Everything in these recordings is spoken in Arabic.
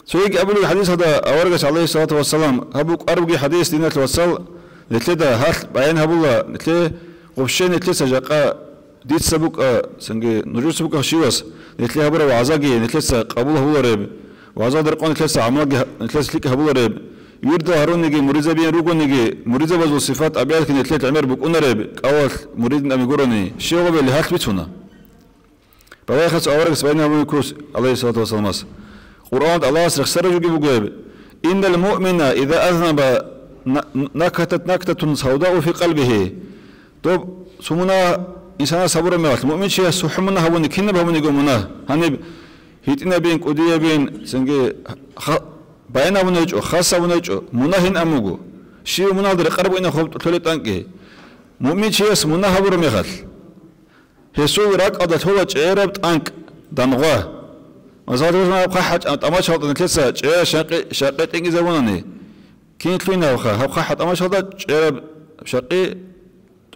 سويك قبل الحديث هذا أورجس عليه الصلاة والسلام هبوك أربعي حديث دينا توصل نتلدا هل بعين هبولا نتلي وبشين نتلي سجاقة ديت سبوك سنجي نجور سبوك هشيوس نتلي هبورا وعزاقي نتلي قبول هبولا ريب وعزاق درقون نتلي عملاق نتلي سليك هبولا ريب يرد هارون نجي مريزة بين روكون نجي مريزة بزو صفات أبيات نتلي عمر بكون ريب أول مريد نبي قرني شيء قبل هات بيتونا بعدين خلاص أورجس بعين هبولا كوس عليه الصلاة والسلام قرآن الله سرج يجيب إن المؤمن إذا أذنب نكتت نكتة سوداء في قلبه طب سمنا إنسان صبر ما المؤمن شيء سحمنا هوني كنا بهوني قومنا هني هيتنا بين قدية بين سنجي بينا ونجو خاصة ونجو مناهن أموجو شيء مناظر قرب إنه خب ثلث أنكي مؤمن شيء سمنا هبر مخل هسوي راك أضت هو جرب أنك دمغه مثلا ما قحط أماش هذا نتلسه شقة إنجز وناني كين تلينا وخا قحط أماش هذا شقة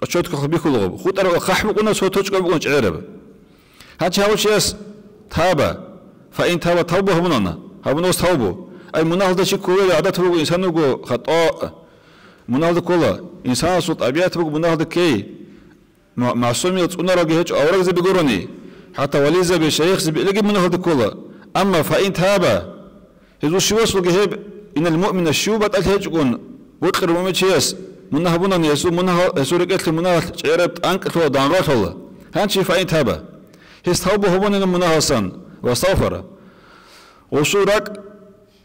أشوت كخبي كله خود أرو قح بقولنا صوتوش كم بقولنا عرب هاتش هاوش يس تابا فإن تابا توبه هبنانا هبنوس توبه أي مناهض ده شيء كله عادة بقول إنسان نقول خطأ مناهض كله إنسان صوت أبيات بقول مناهض كي معصوم يتصون رجيهش أورق زي بيقولني حتى وليزة بشيخ زي بيلاقي مناهض كله أما فإن تابا هذا شو وصل جهب إن المؤمن الشوبة تلهجون وقر المؤمن شيس منها بنا يسوع منها يسوع رجعت منها عربت أنك تو دانغات الله هنشي فإن تابا هستوبه هو من منها حسن واستغفر وشورك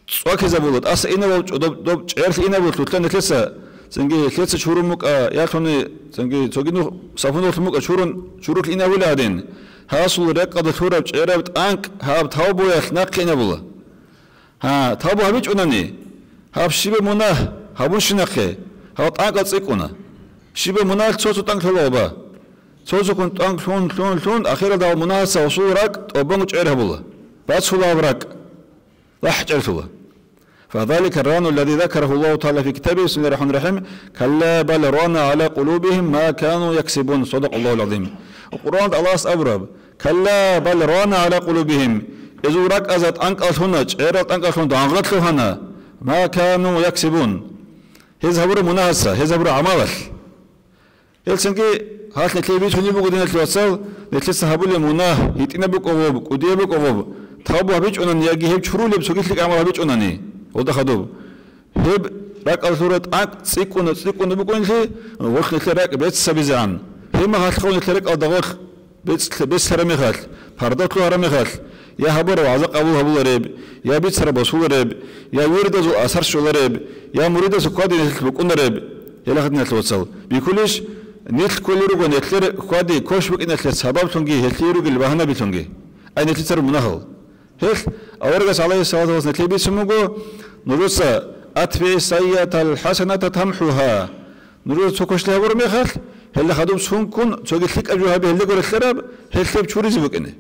سواك زبولت أس إنه دب عرف إنه بتلتنا كلسة سنجي كلسة شورون مك يا خلني سنجي تجينه صفونه مك شورك إنه ولادين هاسول رقد ثورة عربت أنك هاب توبه يخنق إنه بولا ها توبه هبيج أنني هاب شيب منه هابون شنقه هذا أنك تسيكونا شبه منال صوت تانك ثلوبا صوت كنت تانك ثون أخيرا ده منال سوصورك وبنج عره بولا بس هو أبرك راح جرثوه فذلك الران الذي ذكره الله تعالى في كتابه بسم الله الرحمن الرحيم كلا بل ران على قلوبهم ما كانوا يكسبون صدق الله العظيم القرآن الله أبرب كلا بل ران على قلوبهم إذا رك أزت أنك أثنج عرت أنك أثنج دعغت لهنا ما كانوا يكسبون هذا مناسة هذا عمله هالسنكي هات نتلي بيت هني بقول نتلوصل نتلي سحبوا مناه يتنا بقوب قديه بقوب ثابوا هبيج أنن يجي هب شرول بسوقي لك عمل هبيج أنني وده خدوب هب راك الصورة أنك سيكون بقول شيء وقت نتلي راك بيت سبيزان هم هات خون نتلي راك أضغط بيت سرمي خال فردت له هرمي خال يا هبور وعزق أبوه هبول ريب يا بيت سر بسول ريب يا ورد زو أثر شول ريب يا مريد زو قادي نتل بكون ريب يلا خدنا نتوصل بيكولش نتل كل روج نتل قادي كوش بك نتل سبب تونجي نتل روج البهنا بتونجي أي نتل سر مناهل هيك أورجس عليه الصلاة والسلام نتل بيسموه نروسا أتفي سيئة الحسنة تمحوها نروس سكوش له ورمي خال هلا خدوم سون كون سوقي لك أجوها به اللي قول الخراب هل تبي تشوري زبك إنه